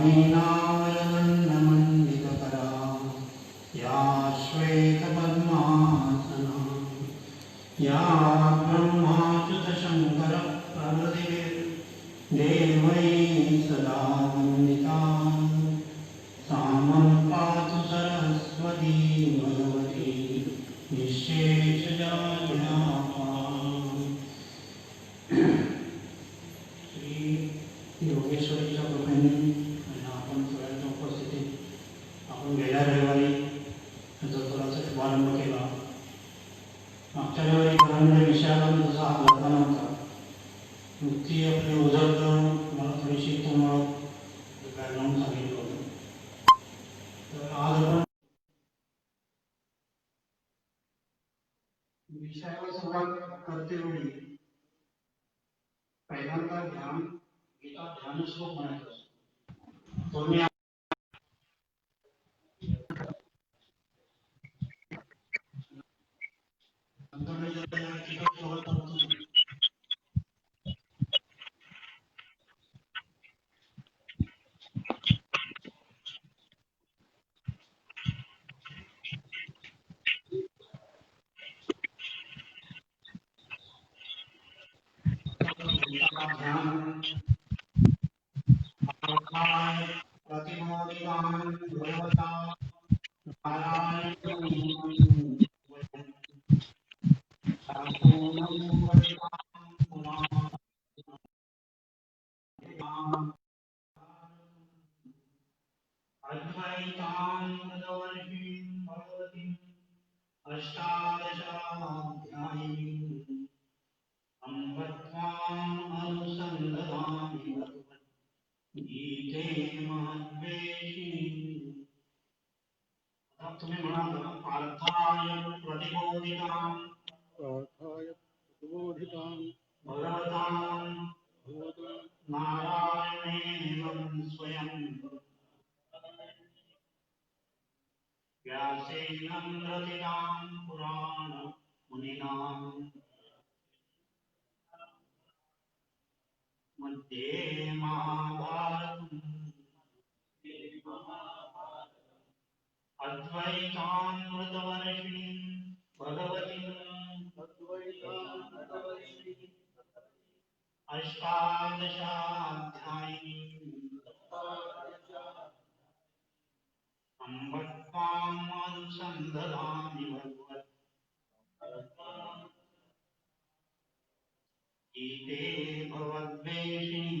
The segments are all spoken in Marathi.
वीणानन्दमण्डितकरा या श्वेतपद्मासना या ब्रह्माच्युतशङ्करप्रभृतिर्देवैः सदा वन्दिता सामं पातु सरस्वती भगवती निःशेषजाड्यापाम्। श्री योगेश्वरीच्या कृपेने आणि आपण सगळ्यांच्या उपस्थितीत आपण गेल्या रविवारी याचा थोडासा शुभारंभ केला. मागच्या रविवारी खरं विषयाला जसा हा लागला नव्हता, नुकती आपली उजळतं मला थोडीशी तुम्हाला बॅकग्राऊंड सांगितलं होतं. तर आज आपण विषयाला सुरुवात करते वेळी पहिल्यांदा ध्यान गीता ध्यान श्लोक म्हणायचा असतो. तो मी ध्यान प्रतिमोदितां भगवता नारायणं अद्वैतां तदवर्षीं भगवतीं अष्टादशाध्यायीं अम्ब त्वाम् अनुसन्दधामि गीते महद्वेषिणि। आता तुम्ही म्हणाल पार्थाय प्रतिबोधितां भगवतां नारायणेन स्वयं व्यासेन ग्रथितां पुराण मुनिना मध्ये महाभारतम् अद्वैतामृतवर्षिणीं भगवतीं अष्टादशाध्यायीम् अम्ब त्वाम् अनुसन्दधामि भगवत् गीते भगवद्वेषिणि।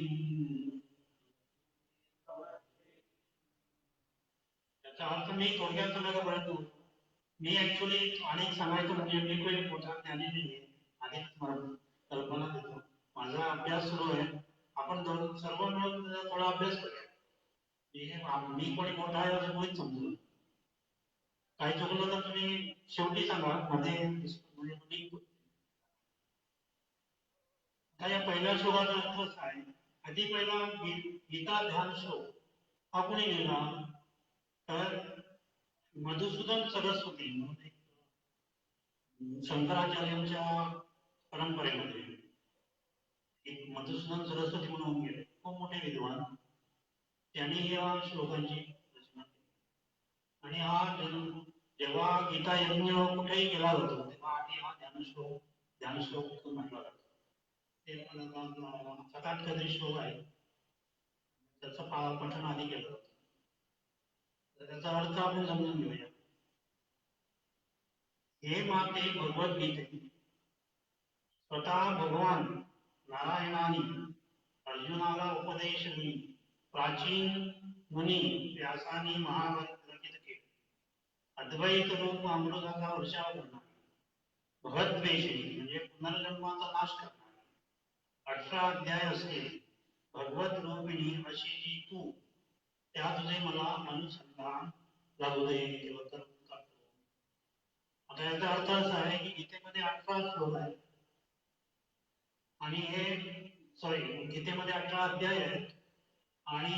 याचा अर्थ मी थोडक्यात सांगायला प्रयत्न मी ऍक्च्युली अनेक सांगायचं म्हणजे मी काही मोठा ज्ञानी नाहीये, अनेक कल्पना देतो. माझा अभ्यास सुरू आहे. आपण सर्व मिळून थोडा अभ्यास करूया. मी कोणी मोठा आहे असं कोणीच समजू. काही चुकलं तर तुम्ही शेवटी सांगा मध्ये. या पहिल्या श्लोकाचा अर्थ असा आहे, आधी पहिला गीता ध्यान श्लोक हा कोणी लिहिला तर मधुसूदन सरस्वती शंकराचार्यांच्या परंपरेमध्ये एक मधुसूदन सरस्वती म्हणून गेले, खूप मोठे विद्वान. त्यांनी या श्लोकांची रचना केली. आणि हा जेव्हा गीता यज्ञ कुठेही केला जातो तेव्हा आधी हा ध्यानश्लोक म्हटला जातो. ते पण 7-8 काहीतरी श्लोक आहे, त्याचं पठण आधी केलं जातं. त्याचा अर्थ आपण समजून घेऊया. हे माते भगवद्गीते स्वतः भगवान नारायणाने अर्जुनाला उपदेश देऊन प्राचीन मुनी व्यासानी महाभारत रचित केले. अद्वैत रूप अमृताचा वर्षाव करणार, भगवद्वेषी म्हणजे पुनर्जन्माचा नाश करणार, 18 अध्याय असतील भगवत रूपिणी अशी जी तू, त्या तुझे मला अनुसंधान लागू दे. आता याचा अर्थ असा आहे की गीतेमध्ये 18 श्लोक आहेत आणि गीतेमध्ये 18 अध्याय आहेत आणि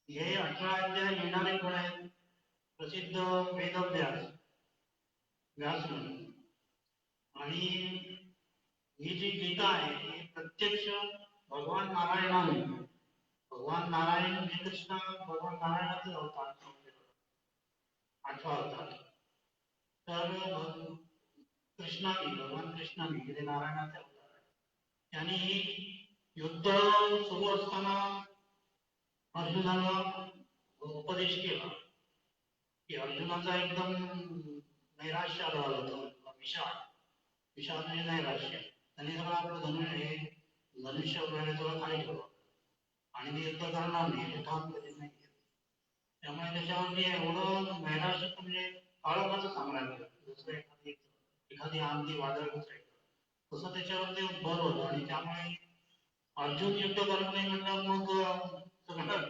हे 18 अध्याय लिहिणारे कोण आहेत? प्रसिद्ध वेदव्यास व्यासमुनी. आणि ही जी गीता आहे ही प्रत्यक्ष भगवान नारायणाने भगवान नारायण म्हणजे कृष्ण भगवान नारायणाचे अवतार 8वा अवतार. तर कृष्णाने भगवान कृष्णाने जे नारायणाचे अवतार आहे त्यांनी युद्ध सुरू असताना अर्जुनाला उपदेश केला की अर्जुनाचा एकदम नैराश्य आलं होतं. विषाद म्हणजे नैराश्य. त्यांनी सगळं आपलं धनुष्य वगैरे सगळं खाली ठेवलं आणि मी युद्ध करणार नाही हे ठाम कधीच नाही केलं. त्यामुळे त्याच्यावर मी एवढं नैराश्य म्हणजे काळोखाचं साम्राज्य दुसरं एखादी आंधी वादळ घुसायचं तसं त्याच्यावर ते भर होतं आणि त्यामुळे अर्जुन युद्ध करत नाही म्हटलं मग सगळं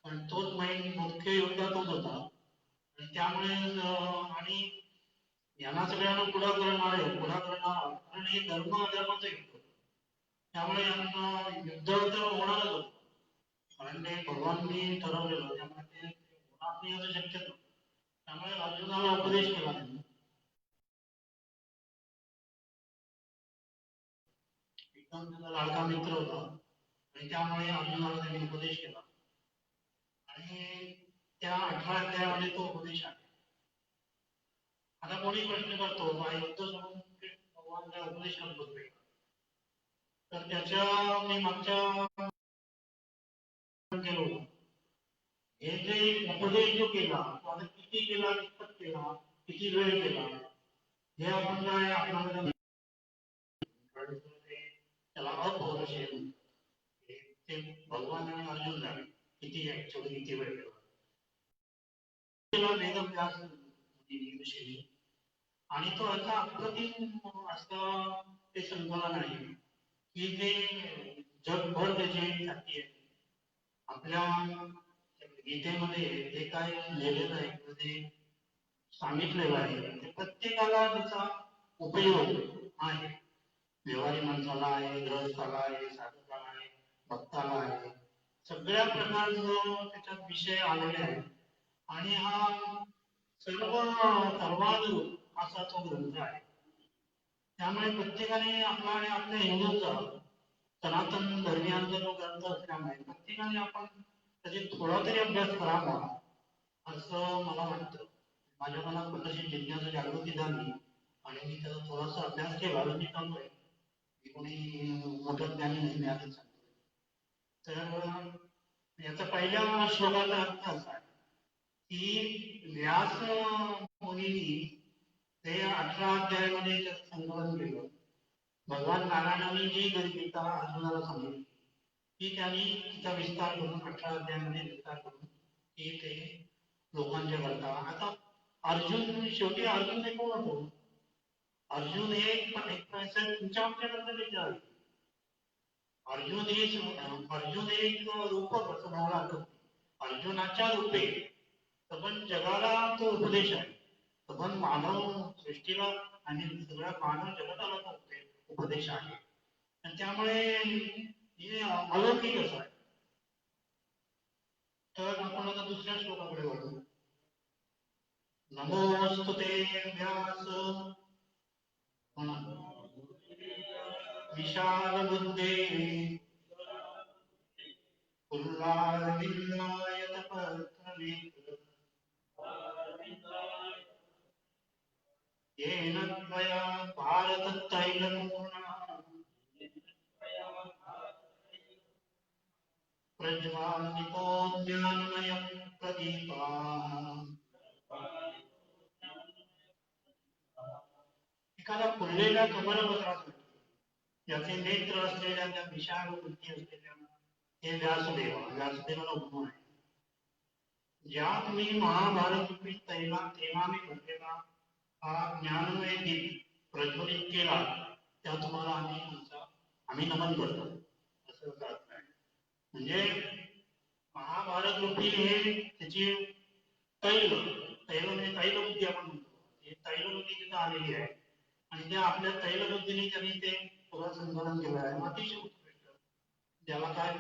कारण तोच मेन मुख्य योद्धा तोच होता आणि त्यामुळे आणि यांना सगळ्यांना पुढा करणार कारण हे धर्म अधर्माचं युद्ध त्यामुळे यांना युद्ध तर होणारच होतं कारण ते भगवाननी ठरवलेलं त्यामुळे ते होणार नाही असं शक्य नव्हतं. त्यामुळे अर्जुनाला उपदेश केला त्यांनी एकदम त्याचा लाडका मित्र होता आणि त्यामुळे अर्जुनाला त्यांनी उपदेश केला आणि त्या 18 अध्यायामध्ये तो उपदेश आहे. आता कोणी प्रश्न करतो बा युद्ध सोडून भगवान काय उपदेश करत बसले तर त्याच्या मी मागच्या गेलो हे जे उपदेश जो केला तो आता किती केला कितपत केला किती वेळ केला हे आपण काय आपल्याला त्याला अपौरुषेय ते भगवान आणि अर्जुन झाले किती ऍक्च्युअली किती वेळ केला वेदव्यास ऋषीने आणि तो असा अप्रतिम असं ते संकलन आहे की ते जगभर त्याची ख्याती आहे. आपल्या गीतेमध्ये जे काय लिहिलेलं आहे ते सांगितलेलं आहे ते प्रत्येकाला त्याचा उपयोग आहे. व्यवहारी माणसाला आहे, गृहस्थाला आहे, साधकाला आहे, भक्ताला आहे. सगळ्या प्रकारचं त्याच्यात विषय आलेले आहेत आणि हा सर्वांगरूप असा तो ग्रंथ आहे. त्यामुळे प्रत्येकाने आपला आणि आपल्या हिंदूचा सनातन धर्मियांचा जो ग्रंथ असल्यामुळे प्रत्येकाने आपण त्याचे थोडा तरी अभ्यास करावा असं मला वाटतं. माझ्या मनात पण तशी जिज्ञासा जागृती झाली आणि मी त्याचा थोडासा अभ्यास केला आणि मी चाललोय की कोणी मोठं ज्ञानी नाही मिळालं तर याचा पहिल्या श्लोकाचा अर्थ असा आहे की व्यास मुनींनी ते 18 अध्यायामध्ये संकलन केलं. भगवान नारायणाने जी गीता अर्जुनाला सांगितली ती त्यांनी तिचा विस्तार करून 18 अध्यायामध्ये विस्तार करून ती ते लोकांच्या करता. आता अर्जुन शेवटी अर्जुन हे कोण होतो? अर्जुन हे एक तुमच्या आमच्याकडनं विचार अर्जुन एक रूपक असं म्हणायला हरकत नाही. अर्जुनाच्या रूपे सबन जगाला तो उपदेश आहे. सबन मानव सृष्टीला आणि सगळ्या मानव जगताला तो उपदेश आहे आणि त्यामुळे हे अलौकिक असं आहे. तर आपण आता दुसऱ्या श्लोकाकडे वळू. नमोस्तुते व्यास विशाल बुद्धे येन त्वया भारततैलपूर्णः प्रज्वालितो ज्ञानमयं प्रदीपः. एखादा फुललेल्या कमलपत्रासारखे ज्याचे नेत्र असलेल्या त्या विशाल बुद्धी असलेल्या हे व्यासदेवाला उपमा आहे. ज्या तुम्ही महाभारत रूपी तैलाने भरलेला हा ज्ञानमय दीप प्रज्वलित केला त्या तुम्हाला आम्ही नमन करतो असं अर्थ आहे. म्हणजे महाभारत रूपी हे त्याची तैल तैल म्हणजे तैलबुद्धी आपण म्हणतो ही तैलबुद्धी तिथं आलेली आहे आणि त्या आपल्या तैलबुद्धीने त्यांनी ते सगळं संकलन केलं आहे. अतिशय उत्कृष्ट ज्याला काय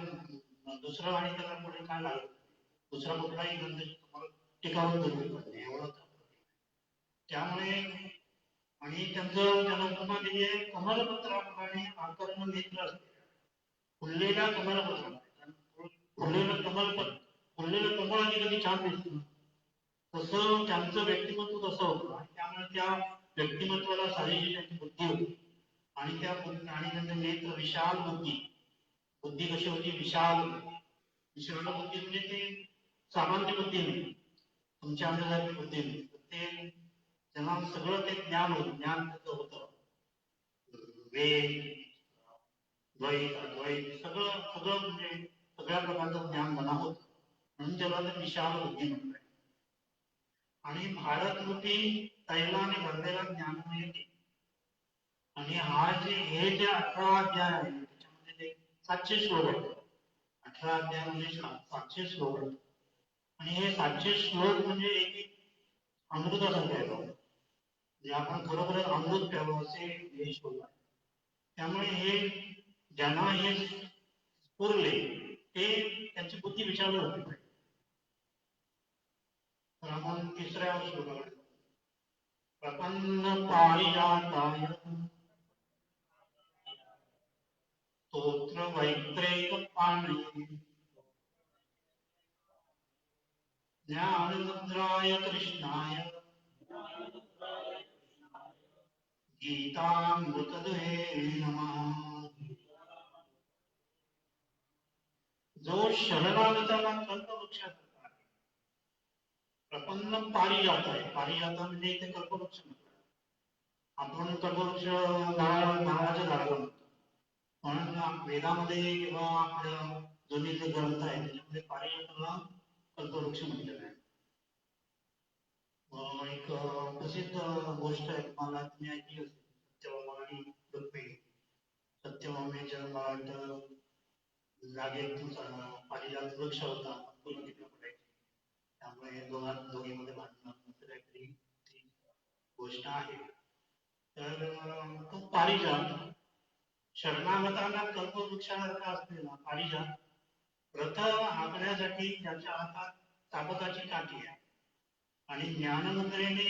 दुसरं आणि त्याला पुढे काय लागलं दुसरा कुठलाही ग्रंथ तुम्हाला टिकावून धरू शकत नाही एवढं. त्यामुळे आणि त्यांचं त्याला उपमा दिली आहे कमलपत्राप्रमाणे आकर्ण नेत्र असते फुललेल्या कमलपत्राप्रमाणे फुललेलं कमळ आणि कधी छान दिसतं तसं त्यांचं व्यक्तिमत्व तसं होतं आणि त्यामुळे त्या व्यक्तिमत्वाला साजेशी त्यांची बुद्धी होती आणि आणि त्यांचं नेत्र विशाल बुद्धी कशी होती विशाल विशाल बुद्धी म्हणजे ते सामान्य बुद्धी नाही तुमच्या आमच्यासारखी बुद्धी नाही ते त्यांना सगळं ते ज्ञान होतं ज्ञान त्याचं होतं वेद द्वैत अद्वैत सगळं सगळं म्हणजे सगळ्या प्रकारचं ज्ञान त्यांना होतं म्हणून त्याला ते विशाल बुद्धी म्हणतात आणि भारत रूपी तैलाने भरलेला ज्ञानमय आणि हा हे जे 18 अध्याय आहे त्याच्यामध्ये ते 700 श्लोक आहेत 18 अध्याय म्हणजे 700 श्लोक आहेत आणि हे 700 श्लोक म्हणजे एक अमृतासारखं आहे म्हणजे आपण खरोखर अमृत प्यावं असे हे श्लोक आहे त्यामुळे हे ज्यांना हे स्फुरले ते त्यांची बुद्धी विचारली होती तर आपण तिसऱ्या श्लोकाकडे प्रपन्न पारिजाताय स्तोत्र वैत्रैक पाणये ज्ञानमुद्राय कृष्णाय गीतामृतदुहे नमः जो शरणागताला कल्पवृक्षासारखा आहे प्रपन्न पारिजात आहे पारिजात म्हणजे इथे कल्पवृक्ष म्हणतात आपण कल्पवृक्ष नावाच्या झाडाला म्हणतो पण वेदामध्ये किंवा आपल्या दोन्ही जे ग्रंथ आहे त्याच्यामध्ये पारिजाताला कल्पवृक्ष म्हटलेलं आहे एक प्रसिद्ध गोष्ट आहे तुम्हाला तुम्ही ऐकली असेल सत्यभामा आणि रुक्मिणी सत्यभामेच्या बाळ जागेत पारिजात वृक्ष होता त्यामुळे दोघीमध्ये भांडण असं काहीतरी गोष्ट आहे तर तो पारिजात शरणागतांना कल्पवृक्षासारखा असलेला पारिजात रथ हाकण्यासाठी ज्याच्या हातात चाबकाची काठी आहे आणि ज्ञानमुद्रेने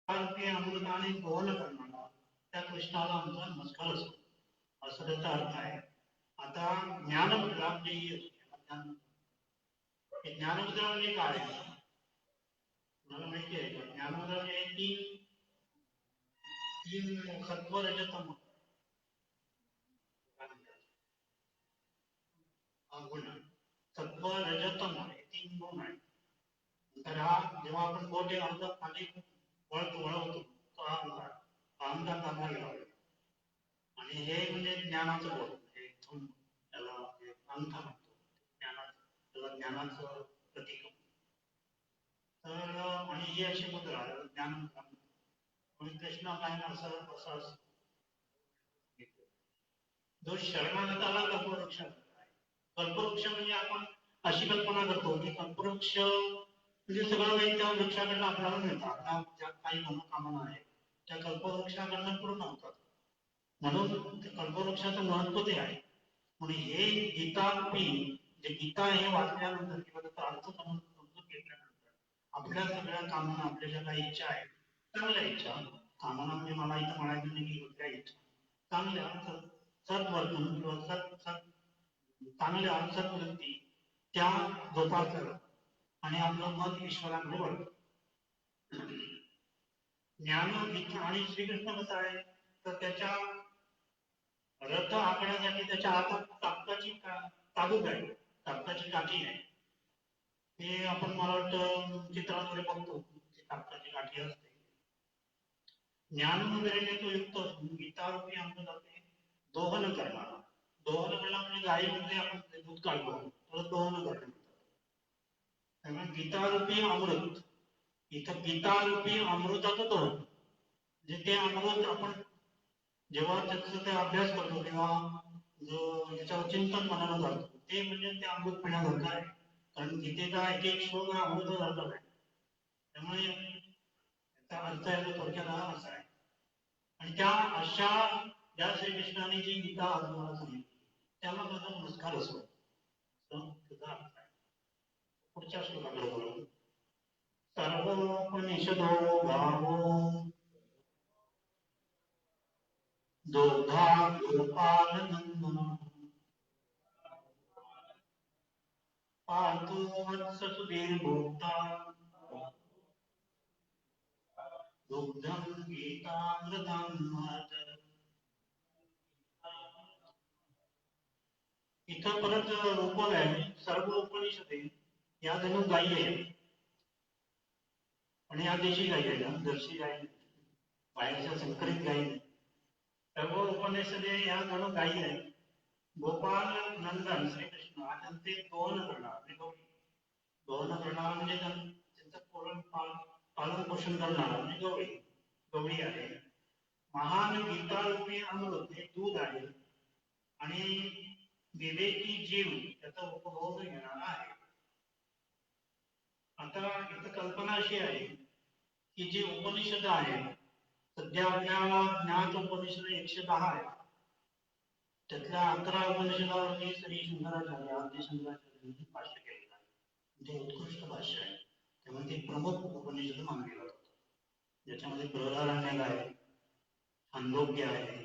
अमृताने दोहन करणारा त्या कृष्णाला आमचा नमस्कार असतो असं त्याचा अर्थ आहे आता ज्ञानमुद्रा ज्ञानमुद्रा म्हणजे काय मला माहिती आहे का ज्ञानमुद्रा म्हणजे तीन सत्व रजतम गुण सत्व रजतम हे तीन गुण आहेत तर हा जेव्हा आपण मोठे अंतर खाली वळवतो तो हा अहंकार दाबला गेला आणि हे म्हणजे ज्ञानाचं बोल त्याला अंत म्हणतो त्याला ज्ञानाचं प्रतीक तर आणि ही अशी मुद्रा ज्ञान म्हणून कृष्ण काय असं जो शरणागताला कल्पवृक्ष कल्पवृक्ष म्हणजे आपण अशी कल्पना करतो की कल्पवृक्ष म्हणजे सगळं काही त्या वृक्षाकडनं आपल्याला मिळतं आपल्या ज्या काही मनोकामना आहेत त्या कल्पवृक्षाकडनं पूर्ण होतात म्हणून कल्पवृक्षाचं महत्व ते आहे म्हणून हे गीतारूपी जे गीता हे वाचल्यानंतर किंवा त्याचा अर्थ समजून घेतल्यानंतर आपल्या सगळ्या कामना आपल्या ज्या काही इच्छा आहेत चांगल्या इच्छा कामना म्हणजे मला इथं म्हणायचं नाही की कुठल्या इच्छा चांगल्या सद्वर्तन किंवा चांगल्या सद्वृत्ती त्या जोपासतात आणि आपलं मत ईश्वराकडे वळतं ज्ञान आणि श्रीकृष्ण कसं आहे तर त्याच्या रथ हाकण्यासाठी त्याच्या हातात तापकाची ताबूक आहे तापकाची काठी आहे हे आपण मला वाटतं चित्रांमध्ये बघतो तापकाची काठी असते ज्ञान वगैरे तो युक्त असून गीतारूपी आमचं जाते दोहन करणारा दोहन म्हणला म्हणजे गायीमध्ये आपण दूध काढतो तर दोहन करणं त्यामुळे गीतारूपी अमृत इथं गीतारूपी अमृताचं दोहन म्हणजे ते अमृत आपण जेव्हा त्याचा ते अभ्यास करतो तेव्हा जो याच्यावर चिंतन मनाला जातो ते म्हणजे ते अमृत पिण्यासारखं आहे कारण गीतेचा एक एक श्लोक हा अमृत सारखा आहे त्यामुळे त्याचा अर्थ आहे थोडक्यात हा असा आहे आणि त्या अशा ज्या श्रीकृष्णाने जी गीता अर्जुनाला सांगितली त्याला माझा नमस्कार असतो त्याचा अर्थ आहे पुढच्या श्लोकाकडे बोलू सर्वोपनिषदो गावो दोधा गोपाल नंदन पाहतो वत्स सुधीर भोक्ता दुग्धं गीतामृतामृत. इथं परत रूपक आहे. सर्व उपनिषदे या जणू गायी आहेत आणि या देशी गायी आहेत, जर्सी गायी नाही, बाहेरच्या संकरित गायी नाही. सर्व उपनिषदे या जणू गायी आहेत. गोपाल नंदन श्रीकृष्ण आणि ते दोन करणार, दोन करणार म्हणजे त्यांचं पालन पोषण करणार म्हणजे गवळी गवळी आहे. महान गीतारूपी अमृत हे दूध आहे आणि विवेकी जीव त्याचा उपभोग घेणारा आहे. आता इथं कल्पना अशी आहे की जी उपनिषद आहे, सध्या आपल्या ज्ञात उपनिषद 110 आहे. त्यातल्या 11 उपनिषदावरती श्री शंकराचार्य आद्य शंकराचार्यांनी भाष्य केलेलं आहे. ते उत्कृष्ट भाष्य आहे, त्यामुळे ते प्रमुख उपनिषद मानले जातात. ज्याच्यामध्ये बृहदारण्यक आहे, छांदोग्य आहे,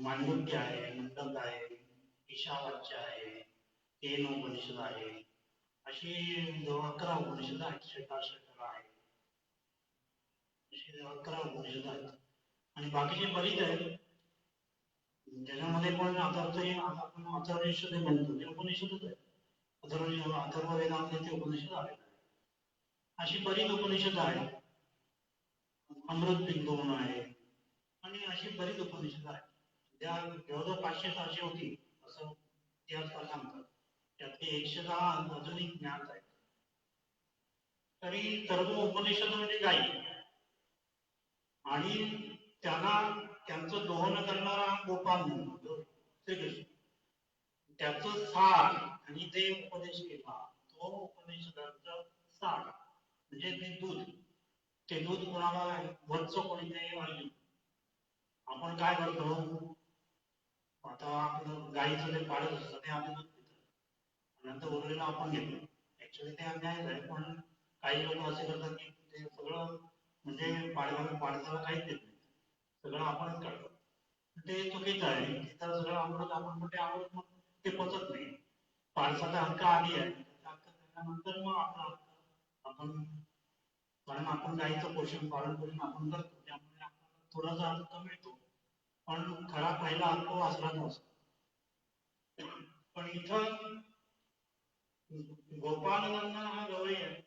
मांडुक्य आहे, मुंडक आहे, ईशावाच्य आहे, केन उपनिषद आहे. अशी 11 उपनिषद आहेत. श्वेताश्वतर आहे, अशी 11 उपनिषद आहेत आणि बाकीचे बरीच आहेत. ज्याच्यामध्ये पण आता आपण अथर्ववेद म्हणतो ते उपनिषदच आहे. अथर्व वेदांत ते उपनिषद आहे. अशी बरीच उपनिषद आहेत. अमृत बिंदू म्हणून आहे आणि अशी बरीच उपनिषद आहेत. त्या जवळजवळ 500-600 होती असं इतिहासकार सांगतात. त्यातले 110 अजूनही ज्ञात आहेत. तरी सर्व उपनिषद म्हणजे गायी आणि त्यांना त्यांचं दोहन करणारा गोपाल म्हणतो श्रीकृष्ण. त्याचं सार आणि ते उपदेश केला तो उपनिषदांचा सार म्हणजे ते दूध. ते दूध कोणाला वत्स कोणीतरी अर्जुन. आपण काय करतो, आता आपलं गाईचं ते पाडत असतं ते आपण दूध पितो, नंतर उरलेलं आपण घेतो. ऍक्च्युअली ते अन्यायच आहे, पण काही लोक असे करतात की ते सगळं म्हणजे पाडव्याला काहीच देत नाही, सगळं आपणच काढतो. ते चुकीचं आहे. तिथं सगळं अमृत आपण पण ते अमृत मग ते पचत नाही. पाडसाचा हक्क आधी आहे, त्यानंतर मग आपला हक्क आपण, कारण आपण गाईचं पोषण पालन पोषण आपण करतो, त्यामुळे आपल्याला थोडासा हक्क मिळतो. पण खरा पहिला हक्क वाचला नसतो. पण इथं गोपालनंदन हा गवळी आहे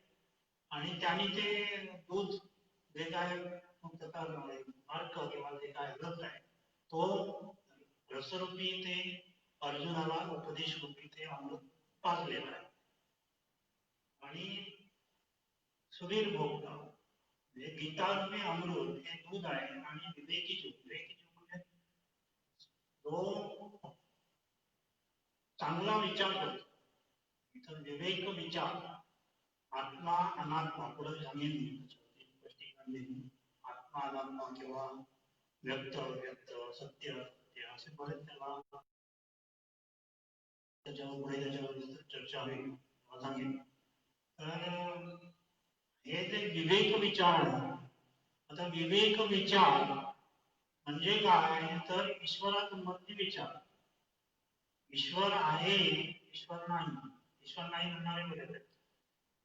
आणि त्यांनी ते दूध जे काय त्याचा अर्क किंवा जे काय रस आहे तो रसरूपी ते अर्जुनाला उपदेश रूपी ते अमृत पाजलेलं आहे. आणि सुधीर भोगता म्हणजे गीतारूपी अमृत हे दूध आहे आणि विवेकी जीव, विवेकी जीव म्हणजे तो चांगला विचार करतो. इथं विवेक विचार, आत्मा अनात्मा पुढे सांगेन आत्मा अनात्मा किंवा व्यक्त व्यक्त सत्य सत्य असे बरेच त्याला त्याच्यावर पुढे त्याच्यावर चर्चा होईल सांगेन. तर हे जे विवेक विचार आहे, आता विवेक विचार म्हणजे काय तर ईश्वरासंबंधी विचार. ईश्वर आहे, ईश्वर नाही, ईश्वर नाही म्हणणारे बरेच आहेत.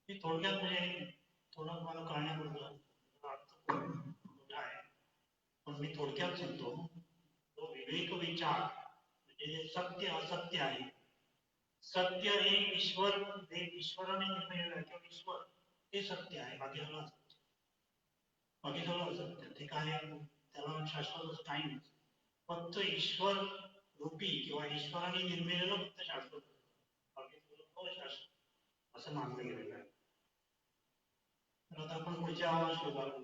मी थोडक्यात म्हणजे थोडं मला कळण्याबद्दल आहे, पण मी थोडक्यात सांगतो. तो विवेक विचार म्हणजे सत्य असत्य आहे. सत्य हे ईश्वर, जे ईश्वराने निर्मिलेलं आहे किंवा ईश्वर ते सत्य आहे, बाकी सगळं असत्य, बाकी सगळं असत्य. ते काय त्याला शाश्वत असं काही नाही. फक्त ईश्वर रूपी किंवा ईश्वराने निर्मिलेलं फक्त शाश्वत, बाकी सगळं अशाश्वत असं मानलं गेलेलं आहे. तर आता आपण पुढच्या श्लोकाला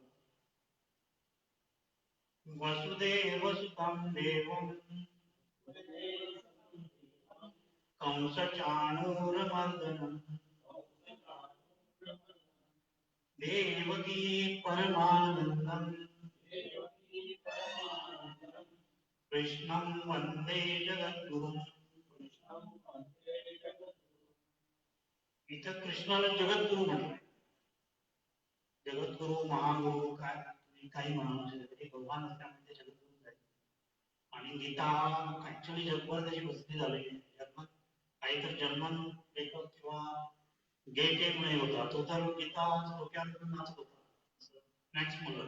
वसुदेव सुतं देवं कंसचाणूरमर्दनं देवकी परमानन्दं कृष्णं वन्दे जगद्गुरुं. इथं कृष्णाला जगद्गुरु म्हटलंय. जगद्गुरु महागुरु काय काही म्हणा, भगवान असल्यामुळे जगद्गुरु आहे. आणि गीता ऍक्च्युअली जगभर त्याची प्रसिद्धी झालेली आहे. जर्मन लेखक किंवा गेटे म्हणे होता, तो तर गीता डोक्यात नाचत होता. मॅक्स मुलर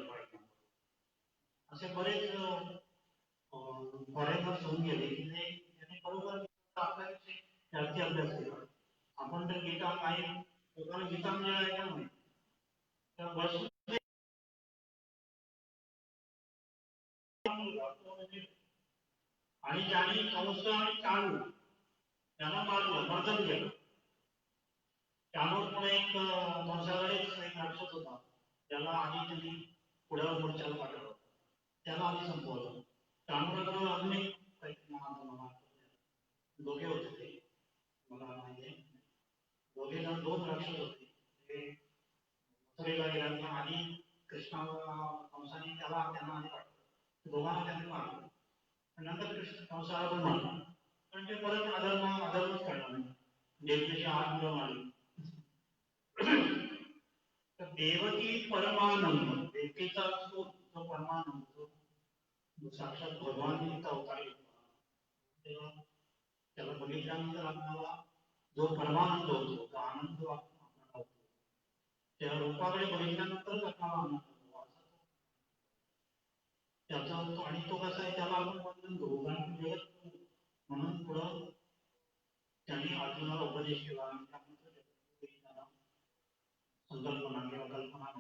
असे बरेच फॉरेनर्स होऊन गेले की त्यांनी बरोबर आपल्याविषयी जास्ती अभ्यास केला. आपण तर गीता काही लोकांना गीता म्हणजे ऐका नाही तर वर्ष आणि ज्यांनी कंस आणि चाणू त्यांना मारलं, मर्दन केलं. त्यामुळे पुढे एक कंसाकडेच एक राक्षस होता, त्याला आधी त्यांनी पुढ्यावर मोर्चाला पाठवलं, त्याला आधी संपवलं. चाणूराकडे अजून एक काही दोघे होते ते, मला माहिती आहे, दोघे जण दोन राक्षस होते ते मथुरेला गेल्यानंतर आधी कृष्णाला कंसाने त्यांना आधी पाठवलं, दोघांना त्यांनी मारलं. नंतर कृष्ण कंसाला पण मारलं, पण ते परत अधर्मच करणार नाही, देवकीची 8 मुलं मारली. तर देवकी परमानंद, देवकीचा जो परमानंद जो साक्षात भगवान अवतार घेतला, तेव्हा त्याला बघितल्यानंतर आपल्याला जो परमानंद होतो, तो आनंद आपल्याला होतो, त्या रूपाकडे बघितल्यानंतरच आपल्याला आनंद होतो. त्याचा आणि तो कसा आहे, त्याला आपण बंधन करू कारण जगत म्हणून पुढं त्यांनी अर्जुनाला उपदेश केला आणि त्यानंतर त्याला संकल्पना किंवा कल्पना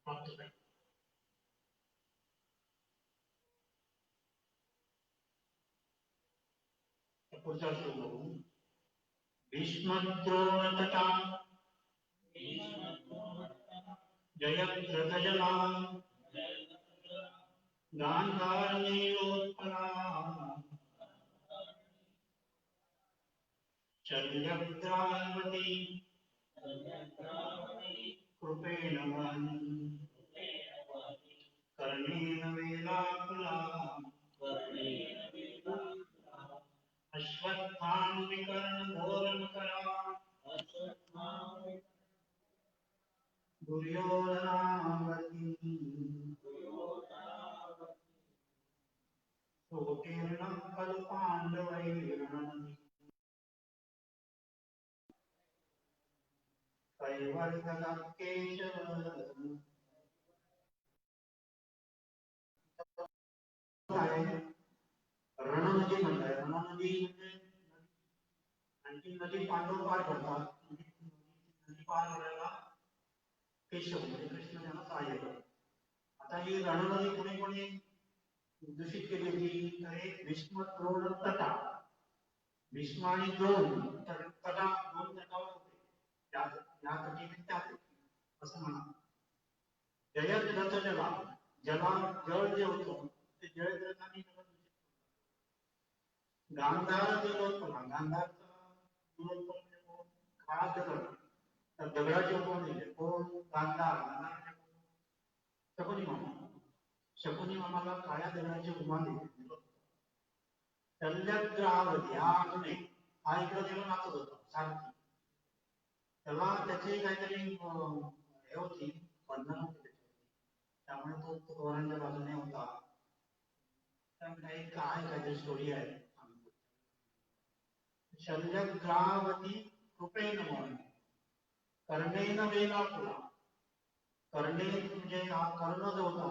प्राप्त झाली. पुढचा श्लोक बघू. भीष्मद्रोणतटा जयद्रथजला गान्धारनीलोत्पला शल्यद्रावती कृपेण कर्णेन वेलाकुला अश्वत्थाम्बिकर्णघोरमकरा दुर्योधनावती सोतीर्णं खलु पाण्डवैर् कैवर्तकः केशव. रणनदी म्हणताय, रणनदी म्हणजे आणखी नदी पांडव पार करतात, नदी पार करायला केशव म्हणजे कृष्ण त्यांना सहाय्य करतात. आता ही रणनदी कोणी कोणी दूषित केली होती, तर एक भीष्म द्रोण तटा, भीष्म आणि द्रोण तर तटा दोन तटावर होते, या तटी त्या असं म्हणा. जयद्रथ जला, जला जळ जे होतं ते जयद्रथाने गांधार दिलोत्पला, गांधारचा दिलोत्पल काळा दगड, तर दगडाचे उपमा दिले कोण, गांधार, शकुनी मामा, शकुनी मामाला काळ्या दगडाचे उपमा दिले. शल्यद्रावती हा अजून एक, हा इकडे देऊन नाचत होता सारखी, त्याला त्याची काहीतरी हे होती, बंधन होती, त्यामुळे तो तोरणाच्या बाजूने होता. काही काय काहीतरी स्टोरी आहे. शल्यग्रावती कृपेण म्हणून कर्णेन वेलाकुला, कर्णे म्हणजे हा कर्ण जो होता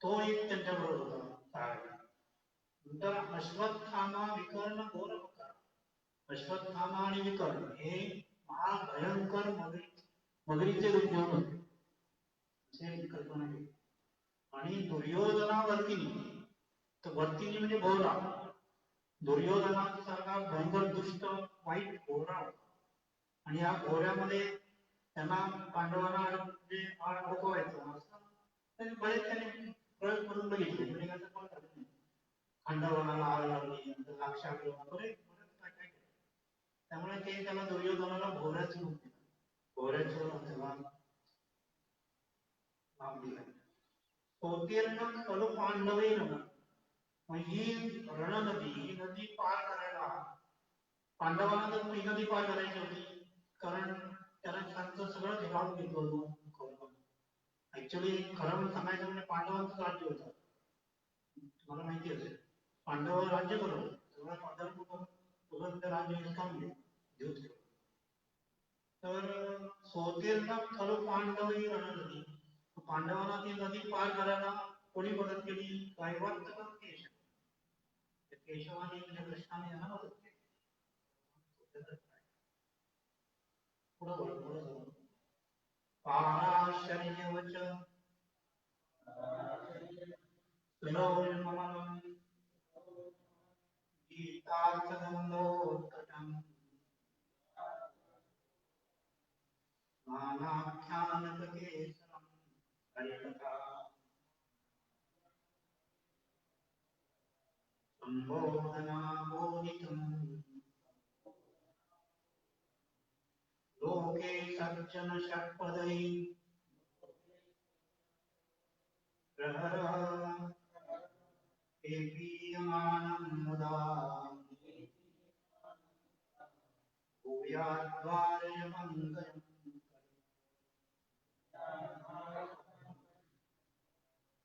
तो एक त्यांच्याबरोबर होता. नंतर अश्वत्थामा विकर्ण घोरमकरा, अश्वत्थामा आणि विकर्ण हे महाभयंकर मगरीचे रूप घेऊन होते, असे कल्पना केली. आणि दुर्योधनावर्तिनी, तर वर्तिनी म्हणजे भोवरा, दुर्योधनासारखा भयंकर दुष्ट वाईट घोरा होता. आणि या घोऱ्यामध्ये त्यांना पांडवांना म्हणजे अडकवायचं असं बरेच त्यांनी प्रयोग करून बघितले, म्हणजे असं पण झालं नाही. खंडवनाला आग लावली, नंतर लाक्षात बरेच काय काय केलं. त्यामुळे ते त्याला दुर्योधनाला घोऱ्याचं रूप दिलं, घोऱ्याचं त्याला नाव दिलं. सोतीर्ण खलु पांडवैर्, ही रणनदी, ही नदी पार करायला पांडवांना तर ही नदी पार करायची होती, कारण त्याला त्यांचं सगळं ठिकाण घेतलं होतं. ऍक्च्युली खरं सांगायचं म्हणजे पांडवांचं राज्य होतं, तुम्हाला माहिती असेल, पांडव राज्य करत सगळं पुरंदर राज्य काम देऊ. तर सोतेरला खरं पांडव ही रणनदी, पांडवांना ती नदी पार करायला कोणी मदत केली? कैवात केशव. केशवाने म्हणजे कृष्णाने यांना मदत केली. पुढं बोला. पाराशर्यवच सुलोचनमलं गीतार्थगन्धोत्कटम् नानाख्यानकेसरम् हरिकथा सम्बोधनाबोधितम् लोके सज्जन षट्पदै प्रहरः एपीयमानं मुदा भूयाद्वारयमङ्गलम्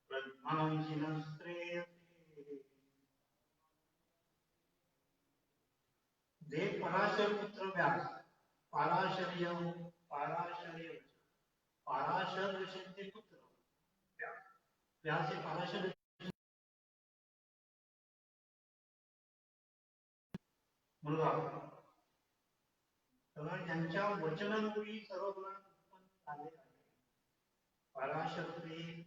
प्रज्ञानश्रेयसे देव पराशर पुत्र व्यास. पाराशर्य पाराशर्य पाराशर ऋषींचे पुत्र व्यास. व्यास हे पाराशर मुलगा. तर त्यांच्या वचनरूपी सरोवरात उत्पन्न झाले आहे. पराशर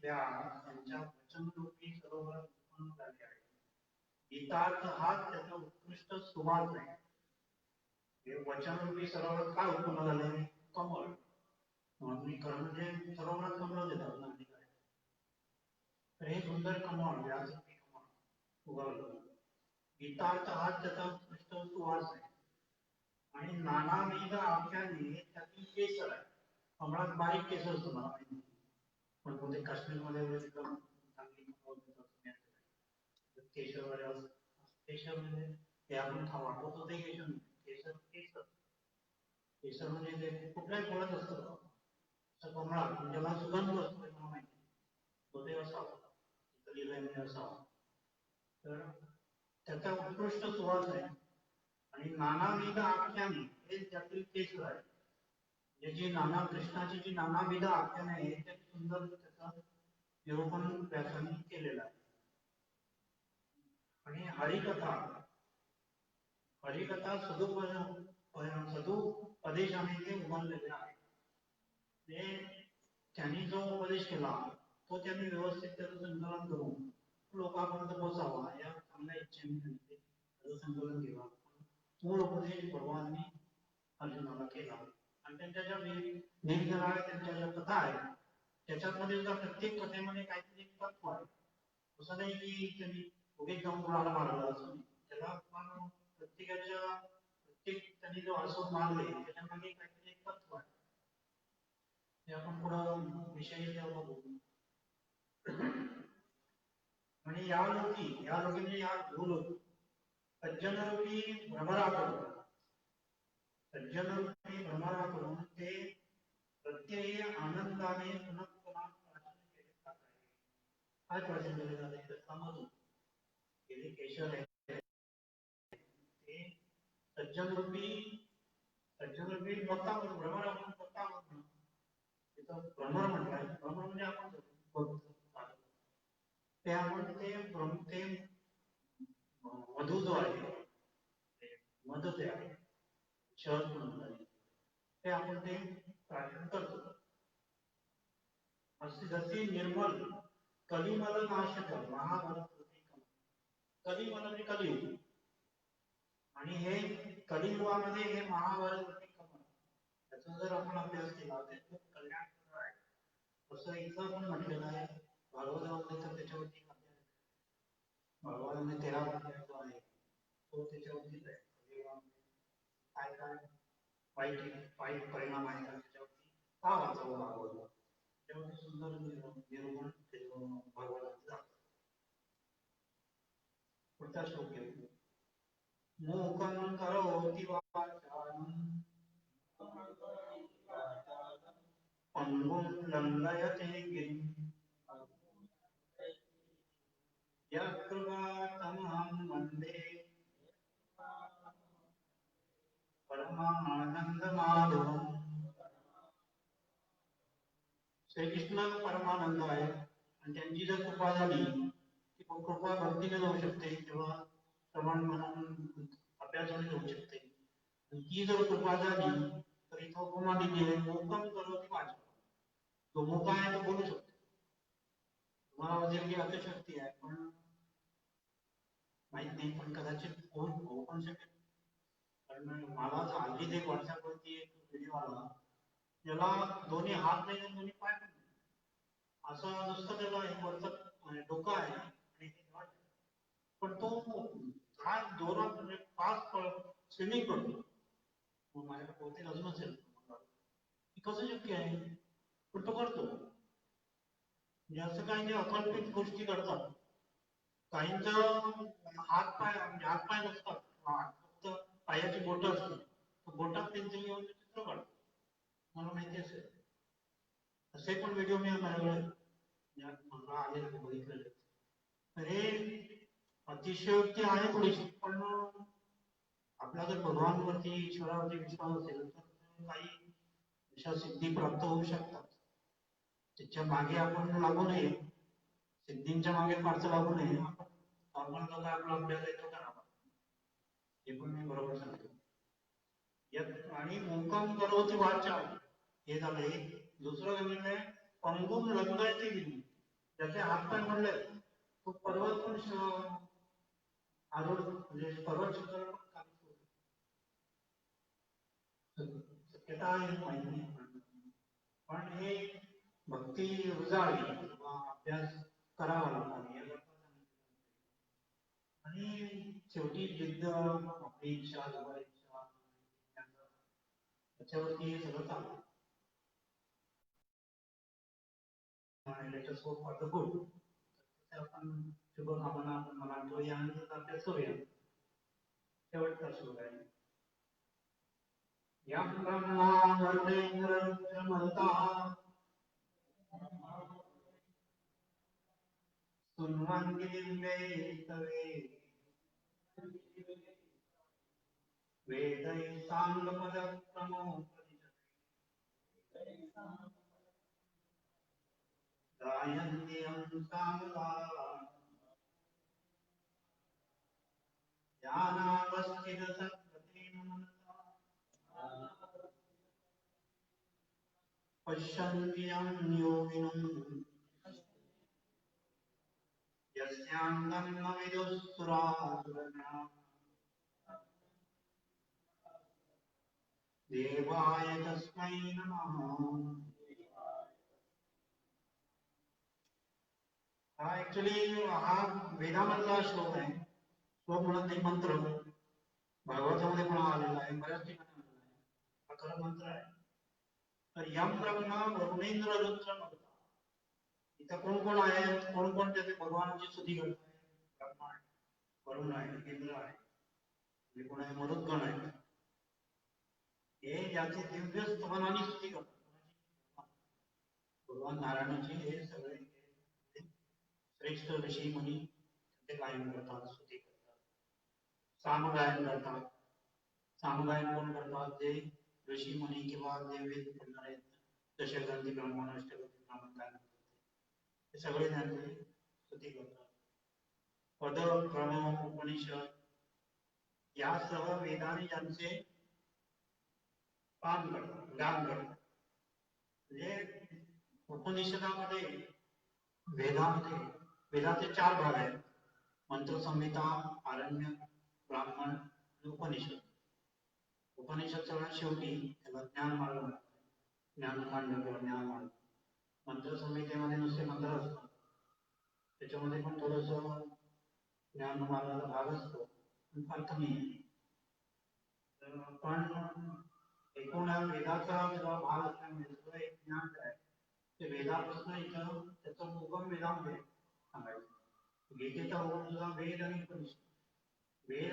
व्यास यांच्या वचनरूपी सरोवरात उत्पन्न झाले आहे. गीतार्थ हा त्याचा उत्कृष्ट सुवास आहे. हे वचनरूपी सरोवर काय उत्पन्न झाले? कमळ. म्हणजे सरोवरात कमळ देतात ना. तर हे सुंदर कमळ, व्यासरूपी कमळ उगवलं. गीतार्थ हा त्याचा उत्कृष्ट सुवास आहे. आणि नानाविध आख्याने त्यातील केसर आहे. कमळात बारीक केस असतो मला माहिती, पण कोणते काश्मीरमध्ये वगैरे चांगली केशर वगैरे केशर म्हणजे ते आपण वापरतो ते केशर नाही. केशर केसर केशर म्हणजे ते कुठल्याही फळात असतं. कमळात ज्याला सुगंध असतो मला माहिती, तो ते असावा असावा. तर त्याचा उत्कृष्ट सुवास आहे. आणि नानाविध आख्याने हे त्यातील केसर आहे. जी नाना कृष्णाची जी नानाविध आख्याने आहे ते सुंदर त्याचं निरूपण व्यासाने केलेलं आहे. आणि हरिकथा हरिकथा सदुपदेशाने ते उभारलेले आहे. ते त्यांनी जो उपदेश केला तो त्यांनी व्यवस्थित त्याचं संकलन करून लोकांपर्यंत पोहोचावा या चांगल्या इच्छेने त्याचं संकलन केलं. मूळ उपदेश भगवानांनी अर्जुनाला केला. आणि त्यांच्या ज्या निरनिराळ्या त्यांच्या ज्या कथा आहेत त्याच्यामध्ये प्रत्येक कथेमध्ये काहीतरी एक तत्व आहे. असं नाही की त्यांनी उगीच जाऊन कोणाला मारलं असं नाही. त्याला आपण प्रत्येक त्यांनी जो असो मारले त्याच्यामध्ये काहीतरी एक तत्व आहे. ते आपण पुढं विषयी तेव्हा बघू. आणि या लोकी म्हणजे या भूलोकी सज्जनरूपी भ्रमराकडून ते प्रत्यय आनंदाने पुन्हा प्राशन केले जात आहे. काय प्राशन केले जात आहे? समजून गेले केशर आहे ते सज्जनरूपी भक्तावर भ्रमराकडून भक्तावर तिथं भ्रमर म्हटलंय. भ्रमर म्हणजे आपण ते आपण ते मधु जो आहे मध ते आहे शहद म्हणून ते आपण ते प्राशन करतो. जशी निर्मल कलिमल नाशक महाभारत कलिमल म्हणजे कलियुग. आणि हे कलियुगामध्ये हे महाभारत कमळ त्याचा जर आपण अभ्यास केला तर खूप कल्याणपूर्ण आहे. असं इथं पण म्हटलेलं आहे भागवतामध्ये. तर त्याच्यावरती भागवतामध्ये 13 अध्याय जो आहे तो त्याच्यावरतीच आहे. काय काय वाईट परिणाम आहे त्याच्यावरती का वाचावं भागवत त्याच्यावरती सुंदर निरूपण भागवताचं. पुढचा श्लोक घेऊ. मूकं करोति वाचालं पंगुं लंघयते गिरिं यत्कृपातमहं वन्दे परमानंद माधवम. श्रीकृष्ण परमानंद आहे आणि त्यांची जर कृपा झाली की कृपा भक्तीने जाऊ शकते किंवा श्रवण म्हणून अभ्यासाने जाऊ शकते. ती जर कृपा झाली तर इथं उपमा दिली आहे, मोकम करोति वाचा. तो मोका आहे तो बोलू शकतो. तुम्हाला वगैरे असू शक्ती आहे पण माहित नाही, पण कदाचित होऊ पण शकेल. कारण मला हल्लीच एक व्हॉट्सअपवरती एक व्हिडिओ आला, त्याला दोन्ही हात नाही आणि दोन्ही पाय नाही, असं नुसतं त्याला एक वरचं डोकं आहे आणि पण तो काय जोरात म्हणजे फास्ट स्विमिंग करतो. मग माझ्याकडे बहुतेक अजून असेल की कसं शक्य आहे, पण तो करतो. म्हणजे असं काही जे अकल्पित गोष्टी करतात. काहींचं हात पाय म्हणजे हात पाय नसतात, फक्त पायाची बोटं असतात, बोटात त्यांचं येऊन चित्र काढतात. मला माहिती असेल असे पण व्हिडिओ मी माझ्याकडे आले बघितलेले. तर हे अतिशयोक्ती आहे थोडीशी, पण आपला जर भगवानवरती ईश्वरावरती विश्वास असेल तर काही अशा सिद्धी प्राप्त होऊ शकतात. त्याच्या मागे आपण लागू नये, सिद्धींच्या मागे फारसं लागू नये. आपण नॉर्मल आपला अभ्यास येतो करावा, हे पण मी बरोबर सांगतो. यात आणि मुक्काम करोति वाचा हे झालं एक. दुसरं काय म्हणलंय, पंगुम लंघयते गिरी. ज्याचे हातपाय म्हणले तो पर्वत पण आरोड म्हणजे पर्वत शिखर शक्यता आहे माहिती, पण हे भक्ती रुजावी किंवा अभ्यास करावा लागतो. आणि शेवटी जिद्द, आपली इच्छा, इच्छा त्याच्यावरती सगळं चालतं. Latest hope for the good. आपण शुभकामना आपण म्हणतो या अभ्यास करूया. शेवटचा श्लोक आहे, यं ब्रह्मा वरुणेन्द्ररुद्रमरुतः सुन्वन्ति दिव्ये तवे वेदै साङ्गपदक्रमो गायन्ति यं सामगाः ध्यानावस्थितसद्गतेन मनसा पश्यन्ति यं योगिनं यस्यान्तं न विदुःसुरासुरगणाः देवाय तस्मै नमः. हा ऍक्च्युली हा वेदामधला श्लोक आहे. श्लोक म्हणत नाही, मंत्र भागवतामध्ये पण आलेला आहे, बऱ्याच ठिकाणी आलेला आहे. हा खरा मंत्र आहे. तर यम ब्रह्मा वरुणेंद्र रुद्र मरुत. इथं कोण कोण आहे, कोण कोण त्याचे भगवानाची स्तुती करत आहे? ब्रह्मा आहे, वरुण आहे, इंद्र आहे, कोण आहे, मरुद्गण आहे. हे याची दिव्य स्तवनाने स्तुती करतात. भगवान नारायणाची हे सगळे श्रेष्ठ ऋषी मुनी ते गायन करतात, स्तुती करतात, सामगायन करतात. सामगायन कोण करतात? जे ऋषी मुनी किंवा देववेद बोलणारे दशग्रंथी ब्राह्मण, अष्टग्रंथी ब्राह्मण गायन करतात, ते सगळे त्यांची स्तुती करतात. पद, प्रणव, उपनिषद यासह वेदाने ज्यांचे पान करतात, गान करतात. म्हणजे उपनिषदामध्ये वेदामध्ये वेदाचे 4 भाग आहेत, मंत्रसंहिता, आरण्य, ब्राह्मण आणि उपनिषद. उपनिषद सगळ्यात शेवटी त्याला ज्ञानमार्ग म्हणतात, ज्ञानकांड किंवा ज्ञानमार्ग. मंत्रसंहितेमध्ये नुसते मंत्र असतात, त्याच्यामध्ये पण थोडस ज्ञानमार्गाचा भाग असतो, पण फार कमी आहे. पण एकूण वेदाचा जेव्हा भाग असल्यामुळे सगळं एक ज्ञान आहे ते वेदापासून इथं त्याचा उगम वेदामध्ये सांगायचं. गीतेचा उगम सुद्धा वेद आणि उपनिषद,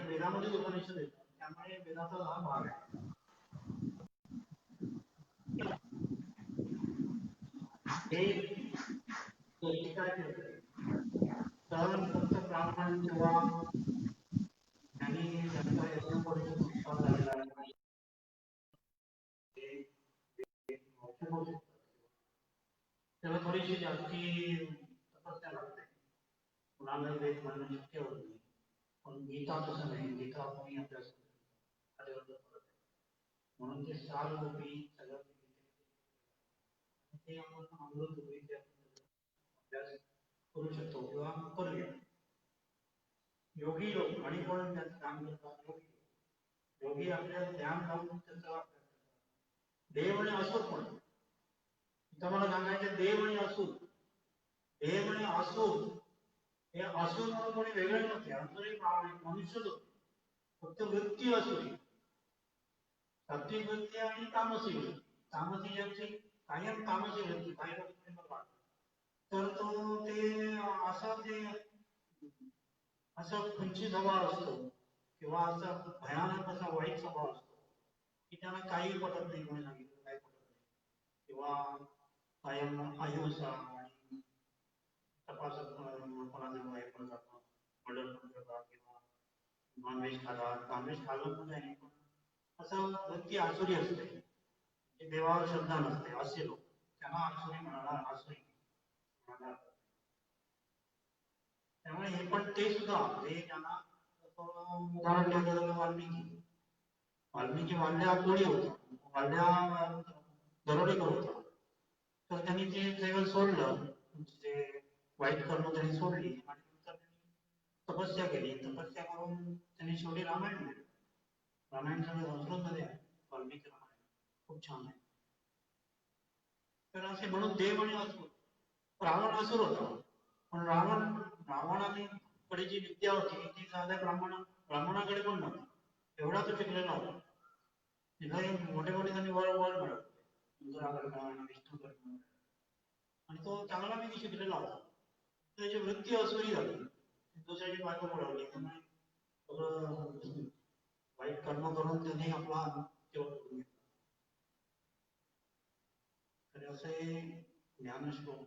वेदामध्ये उपनिषद येतात, त्यामुळे वेदाचा हा भाग आहे. हे काय तर फक्त ब्राह्मण किंवा त्यांनी त्यांचा यज्ञ परिषद झालेला आहे. करू शकतात. त्याला थोडीशी जास्ती तपस्या लागते. कुणालाही वेद म्हणणं शक्य होत नाही. पण गीता तसं नाही. गीता कोणी अभ्यास म्हणून ते साल गोपी सगळं ते आपण अमृत गोपीचे अभ्यास करू शकतो किंवा करूया. योगी लोक आणि कोण त्याचं काम करतात योगी आपल्याला ध्यान लावून त्याचा देव आणि असुर पण इथं मला सांगायचं देव आणि असुर देव आणि असुर हे असुर म्हणून कोणी वेगळे नव्हते असुरही मनुष्यच होते फक्त वृत्ती असुरी सात्विक वृत्ती आणि तामसी वृत्ती तामसी ज्यांची कायम तामसी वृत्ती काही तर तो ते असं ते असं कुंचित स्वभाव असतो किंवा असा भयानक असा वाईट स्वभाव असतो की त्यांना काही पटत नाही कोणी सांगितलं काही पटत नाही किंवा कायम अहिंसा आणि तपासत कोणाचं वाईट पण जातं मर्डर पण करतात किंवा नॉनव्हेज खातात नॉनव्हेज खाल्लं पण नाही पण असं वृत्ती आसुरी असते देवावर श्रद्धा नसते असे लोक त्यांना आसुरी म्हणाला आसुरी म्हणाला त्यामुळे हे पण ते सुद्धा म्हणजे त्यांना उदाहरण ठेवलं वाल्मिकी वाल्मिकी वाल्ल्या कोळी होता वाल्ल्या दरोडेखोर होता तर त्यांनी ते जंगल सोडलं ते वाईट कर्म त्यांनी सोडली आणि नंतर तपस्या केली तपस्या करून त्यांनी शेवटी रामायण लिहिलं रामायण संस्कृतमध्ये आहे वाल्मिकी रामायण खूप छान आहे तर असे म्हणून देव आणि असुर रावण असुर होता पण रावणाकडे जी विद्या होती ती साध्या ब्राह्मणाकडे पण नव्हती एवढा तो शिकलेला होता तिला मोठे मोठे त्यांनी वर्ड मिळवले इंद्राकडनं आणि विष्णूकडनं आणि तो चांगला पैकी शिकलेला होता त्याची वृत्ती असुरी झाली दुसऱ्याची बायको पळवली त्यामुळे सगळं वाईट कर्म करून त्यांनी आपला तेवढं करून घेतला तर असे ज्ञानश्लोक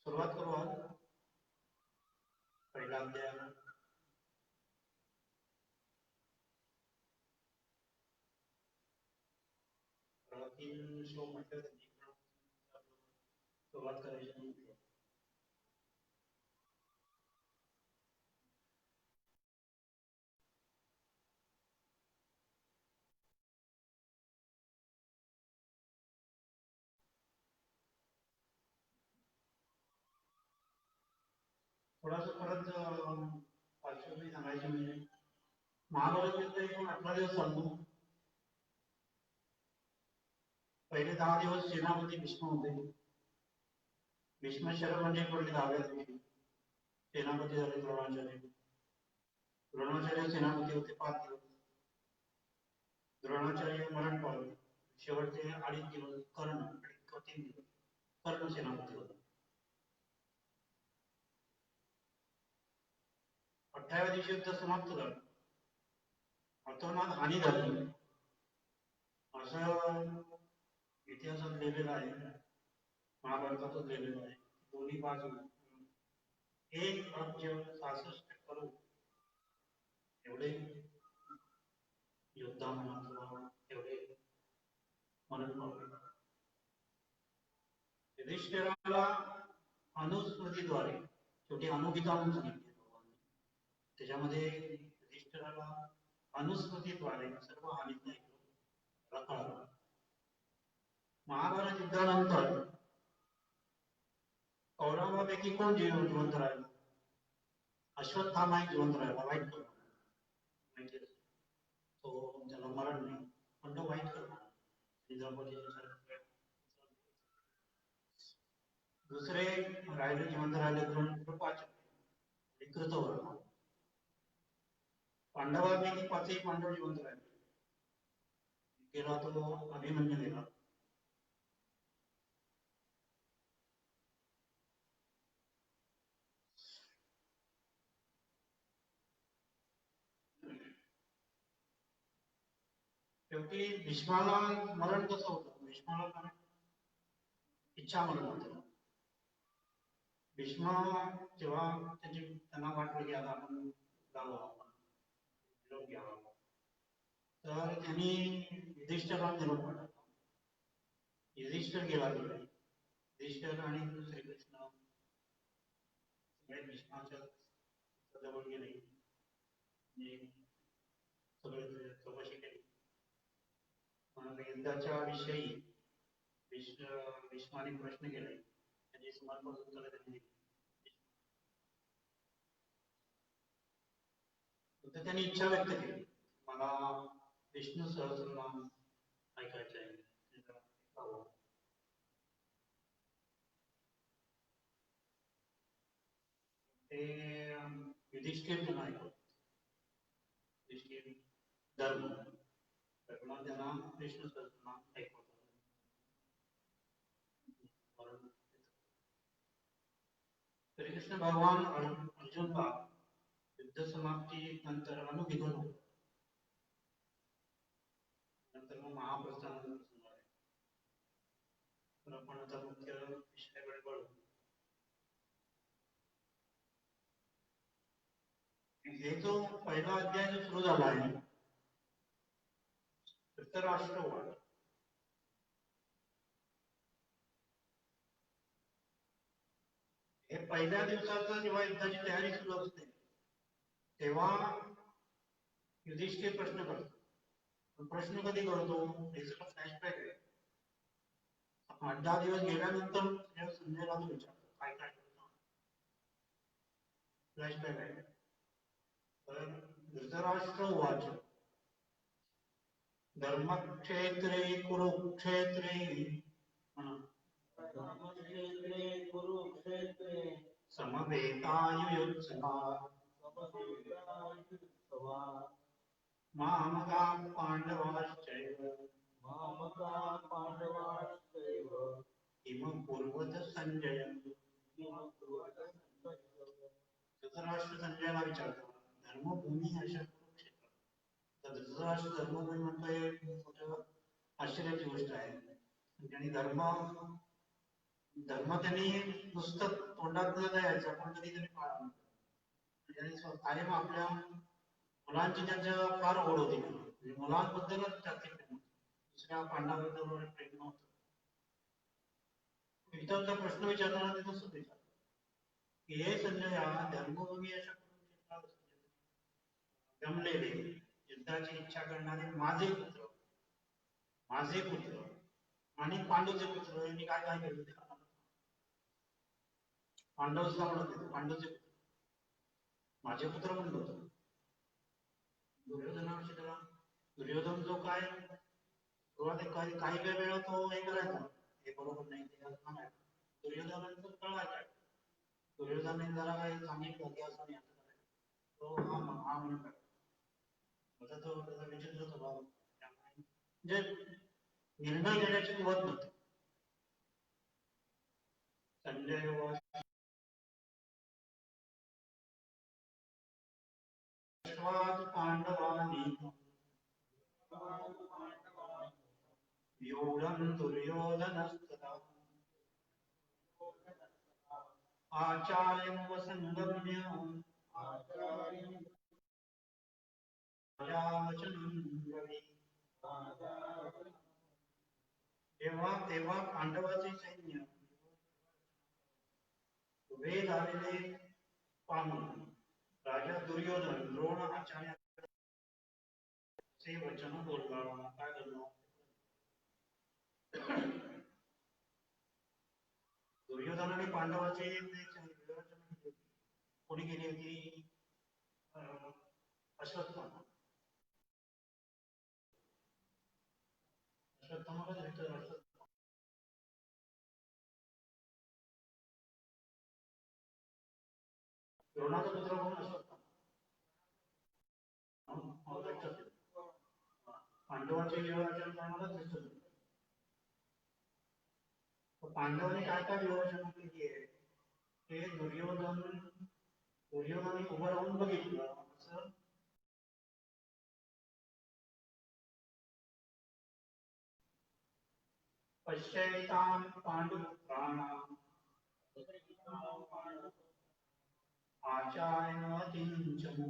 सुरुवात करू आज पहिला अध्याय 3 श्लोक म्हटले सुरुवात करायची थोडासा परत पार्श्वभूमी सांगायची म्हणजे महाभारत युद्ध एकूण 18 दिवस चालतो पहिले 10 दिवस सेनापती भीष्म होते भीष्म शरमंडी पडले 10व्या दिवशी सेनापती झाले द्रोणाचार्य द्रोणाचार्य सेनापती होते 5 दिवस द्रोणाचार्य मरण पावले शेवटचे 2.5 दिवस कर्ण 3 दिवस कर्ण सेनापती होते 18व्या दिवशी युद्ध समाप्त झालं अतोनात हानी झाली असं इतिहासात लिहिलेलं आहे महाभारतातच लिहिलेलं आहे दोन्ही बाजू एक राज्य 66 करोड एवढे योद्धा म्हणा एवढे मरण पावले युधिष्ठिराला अनुस्मृतीद्वारे शेवटी अनुगीता म्हणून सांगितले त्याच्यामध्ये युधिष्ठिराला अनुस्मृतीद्वारे सर्व हानीचा कळाला महाभारत युद्धानंतर कौरवापैकी कोण जिवंत राहिला अश्वत्थामा जिवंत राहिला वाईट तो त्याला मरण नाही, पण तो वाईट करणार. दुसरे राहिले जिवंत राहिले दोन पाच कृतवर्मा. पांडवांपैकी पाचही पांडव जिवंत राहिले. गेला तो अभिमन्यू गेला. शेवटी भीष्माला मरण कसं होतं? भीष्माला कारण इच्छा मरण होतं. भीष्म जेव्हा त्यांना वाटलं की आता आपण जावं, तर त्यांनी युधिष्ठिराला निरोप पाठवला. युधिष्ठिर गेला तिकडे. युधिष्ठिर आणि श्रीकृष्ण सगळे भीष्माच्या जवळ गेले. सगळे चौकशी केली. युद्धाच्या विषयी भीष्माने प्रश्न केले. त्याची समर्पक उत्तरे त्यांनी दिली. तर त्यांनी इच्छा व्यक्त केली, मला विष्णू सहस्रनाम ऐकायचे आहे. ते युधिष्ठिर त्यांना ऐकवत. युधिष्ठिर धर्म त्यांना विष्णू सहस्रनाम ऐकवत. श्रीकृष्ण भगवान अर्जुनला युद्ध समाप्ती नंतर अनुविधन होतं. नंतर मग महाप्रस्थान सुरू आहे. तर आपण आता मुख्य विषयाकडे वळू. हे जो पहिला अध्याय जो सुरू झाला आहे, धृतराष्ट्रवाद, हे पहिल्या दिवसाचं जेव्हा युद्धाची तयारी सुरू असते तेव्हा युधिष्ठिर प्रश्न करतो. प्रश्न कधी करतो? हे सगळं फ्लॅशबॅक आहे. 8-10 दिवस गेल्यानंतर संजयला विचारतो काय काय फ्लॅशबॅक आहे. तर धृतराष्ट्रवाद, धर्मक्षेत्रे कुरुक्षेत्रे समवेतायुयुत्सवा मामका पांडवाश्चैव किम कुर्वत संजय. धृतराष्ट्र संजयला विचारतो, धर्मभूमी अशा कुरुक्षेत्र. तर धृतराष्ट्र धर्मभूमी म्हणतोय, आश्चर्याची गोष्ट आहे. आणि धर्म त्यांनी नुसतं तोंडात न द्यायचं, पण कधी तरी पाळलं. कायम आपल्या मुलांची त्यांच्या फार ओढ होती. म्हणजे मुलांबद्दलच त्याचे प्रेम, दुसऱ्या पांडवांबद्दल प्रेम नव्हतं. इतर प्रश्न विचारताना ते तसंच विचारतो की हे संजया, धर्मभूमी अशा जमलेले युद्धाची इच्छा करणारे माझे पुत्र आणि पांडूचे पुत्र यांनी काय काय केलं ते पांडवला म्हणत होते. पांडूचे पुत्र माझे पुत्र म्हणत होतो. दुर्योधनाविषयी त्याला, दुर्योधन जो काय सुरुवातीला काही वेळा तो हे करायचा, हे बरोबर नाही, दुर्योधनाचं कळायचं. दुर्योधनाने जरा काही सांगितलं की असं नाही तो हा म्हणून आता तो त्याचा विचित्र स्वभाव, म्हणजे निर्णय घेण्याची कुवत नव्हती. संजय पांडवानी व्यूढं दुर्योधनस्तदा आचार्यं वसंगम्य तेव्हा पांडवाचे सैन्य उभे झालेले पाहून राजा दुर्योधन द्रोण आचार्य वचन बोलला. काय करणार? दुर्योधनाने पांडवाचे कोणी केली होती? अश्वत्थामा. द्रोणाचा पुत्र कोण असतो? पांडवांच्या विवाहाच्या टायमाला दिसतो. पांडवांनी काय काय विवाहाच्या केली आहे हे दुर्योधनाने उभं राहून बघितलं. असं पश्यैतान् पांडुपुत्राणाम् आचार्यवतिञ्चम्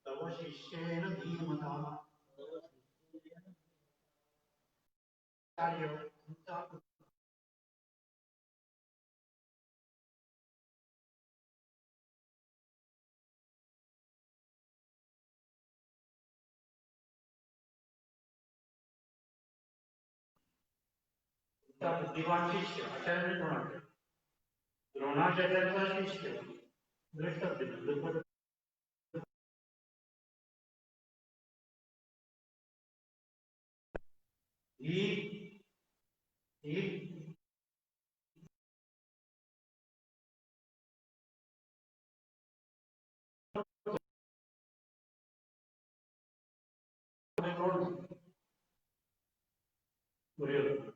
तव शिष्येन धीमता बुद्धिमान शिष्य आचार्य द्रोणाचार्याचा शिष्य द्रष्टव्य ही दुर्योधन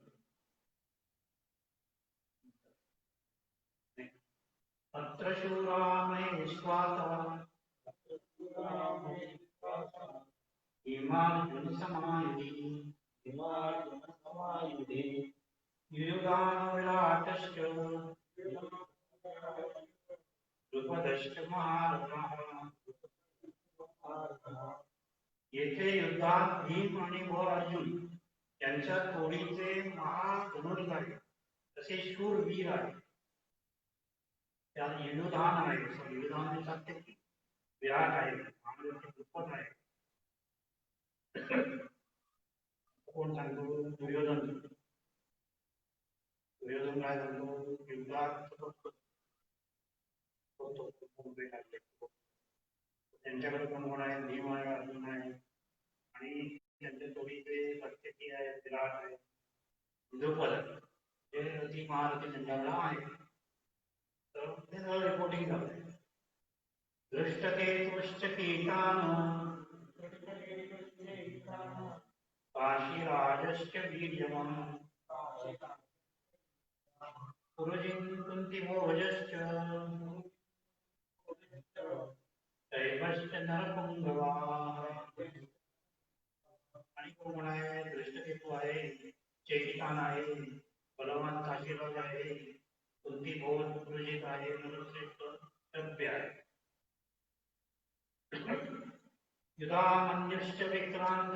अत्र शूरामये विश्वासः समायुधि युयुधानो विराटश्च द्रुपदश्च महारथः. येथे युद्धात भीम आणि व अर्जुन यांच्या तोडीचे महाधनुर्ध आहे, तसे शूरवीर आहे. त्यात युयुधान आहे, युयुधान सांगते की विराट आहे, द्रुपद आहे. कोण सांगतो? दुर्योधन. दुर्योधन काय सांगतो? युद्धात त्यांच्याकडे कोण कोण आहे? भीम आहे, अर्जुन आहे आणि त्यांच्या तोडीचे प्रत्येकी आहे, विराट आहे, द्रुपद आहे. हे रथी महारथी त्यांच्याकडे आहे. तर ते सगळं रिपोर्टिंग झालंय. दृष्टकेतुश्च कीटान् काशीराजश्च वीर्यवान् पुरुजिन् कुन्तिभोजश्च दैवश्च नरपुङ्गवाः. आणि कोण आहे? दृष्टकेतू आहे, चेकितान आहे, बलवान काशीराज आहे, कुंतीभोज पुरुजित आहे, नरश्रेष्ठ सभ्य आहे. युधामन्युश्च विक्रांत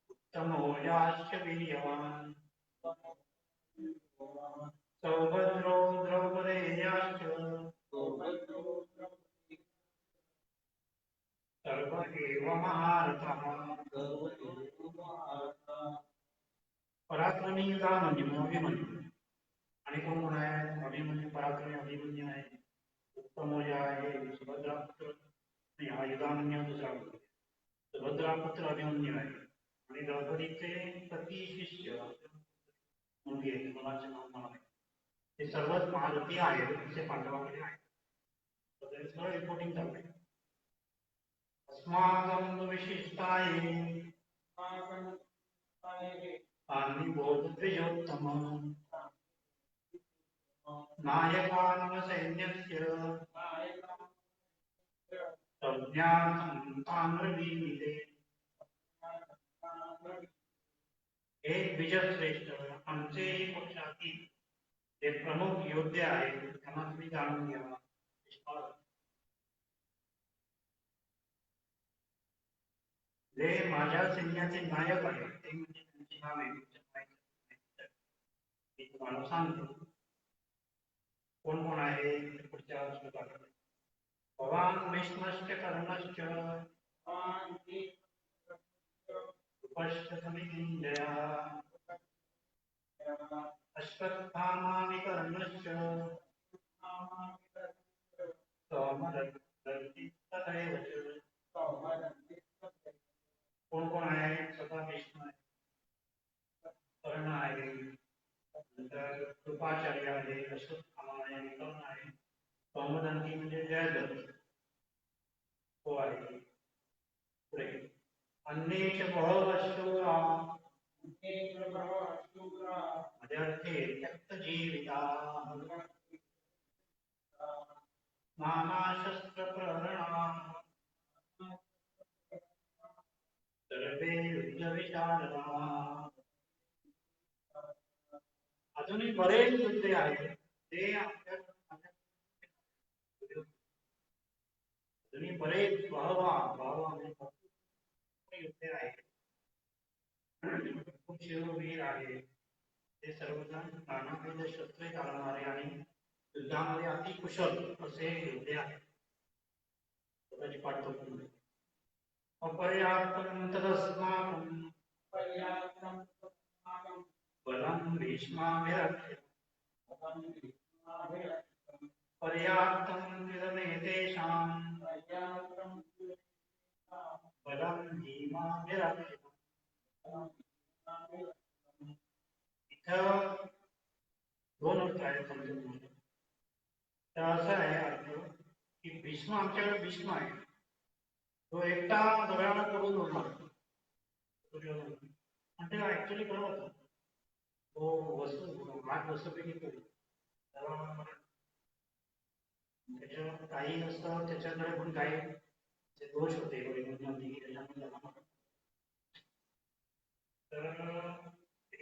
उत्तमौजाश्च वीर्यवान् सौभद्रो द्रौपदेयाश्च सर्व एव महारथः. पराक्रमी युधामन्यू अभिमन्यू. आणि कोण कोण आहे? अभिमन्यू, पराक्रमी अभिमन्यू आहे, उत्तमौजा आहे, सुभद्रा पुत्र हा युधामन्यू दुसरा पुत्र, सुभद्रा पुत्र अभिमन्यू आहे आणि द्रौपदीचे पती शिष्य मुलगी आहे, मुलाचे नाव मला नाही. हे सर्वच महारथी आहेत, असे पांडवांकडे आहे. सगळं रिपोर्टिंग चाललंय. अस्माकं विशिष्टाये आणि बोधद्विजोत्तमम् नायकानव सैन्यस्य संज्ञातं ताम्रवीमिते. हे द्विजश्रेष्ठ, आमचेही पक्षातील जे प्रमुख योद्धे आहेत त्यांना तुम्ही जाणून घ्यावा. जे माझ्या सैन्याचे नायक आहेत ते म्हणजे त्यांची नावे मी तुम्हाला सांगतो. कोण कोण आहे पुढच्या श्लोकात? भवान भीष्मश्च कर्णश्च उपश्चतमिन्द्रया अश्वत्थामा विकर्णश्च जानकी म्हणजे जयदत्त तो आहे. पुढे अन्येच बहवशूरा मदर्थे त्यक्त जीविता नाना शस्त्र प्रहरणा सर्वे युद्ध विशारदा. अजूनही बरेच युद्धे आहेत ते आपल्या अजूनही बरेच भावा युद्धे आहेत. खूप शिववीर आहेत ते सर्वजण नानाविध शस्त्रे चालवणारे आणि युद्धामध्ये अति कुशल असे योद्धे आहेत. स्वतःची पाठवून अपर्याप्तं तदस्माकं बलं भीष्माभिरक्षितम् पर्याप्तं विदमेतेषां बलं भीमाभिरक्षितम्. इथं दोन अर्थ आहेत समजून. तर असं आहे अर्थ की भीष्म आमच्याकडे भीष्म आहे, तो एकटा सगळ्यांना करून होणार आणि ते ऍक्च्युली करत होता. तो वस्तू आठ वस्तूपैकी त्याला त्याच्या काही असतं त्याच्याकडे पण काही दोष होते तर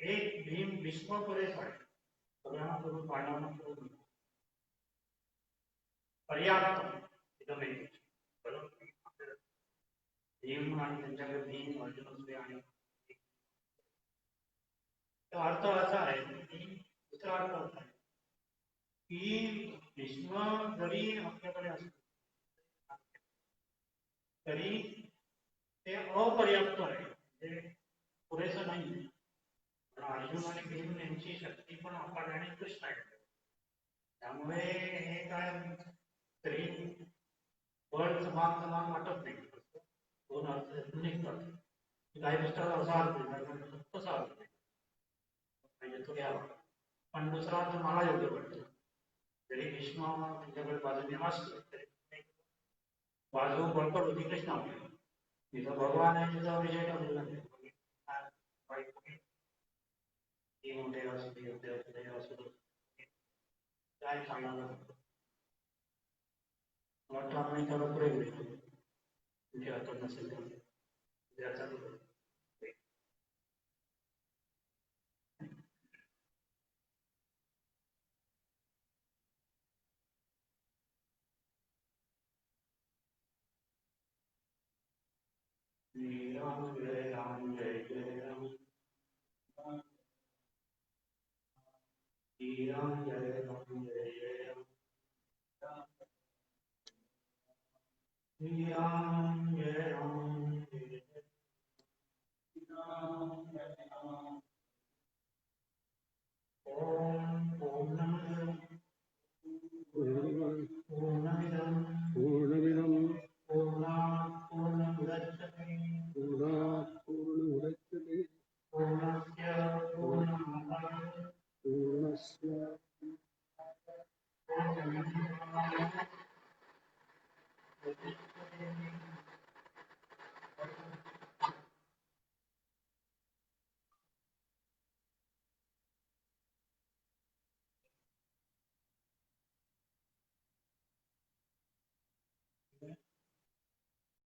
एक भीम भीष्म पुरेस आहे सगळ्यांना करून पांडवांना करून पर्याप्त भीम आणि त्यांच्याकडे भीम अर्जुन असते. आणि अर्थ असा आहे की दुसरा अर्थ असा आहे की भीष्म जरी आपल्याकडे असतो तरी ते अपर्याप्त आहे, म्हणजे पुरेसं नाही. अर्जुन आणि भीम यांची शक्ती पण अफाट आणि उत्कृष्ट आहे. त्यामुळे हे काय तरी बळ समान वाटत नाही. दोन अर्थ निघतात. काही पुस्तकात असा अर्थ तसा अर्थ म्हणजे तो घ्यावा. पण दुसरा अर्थ मला योग्य वाटतो. जरी भीष्म त्यांच्याकडे बाजूने असतो तरी बाजू बळकट होती कृष्णामध्ये. तिथं भगवान आहे तिचा विजय ठरलेला नाही. मोठे असू काय सांगणार वाटतं आपण त्याला पुढे घेतो म्हणजे अर्थ नसेल त्याचा राम जय राम जय जय राम जय राम जय जय राम राम जय राम जय राम. ओम पूर्णमद पूर्णमिदं पूर्णात् पूर्णमुदच्यते पूर्णस्य पूर्णमादाय पूर्णमेवावशिष्यते.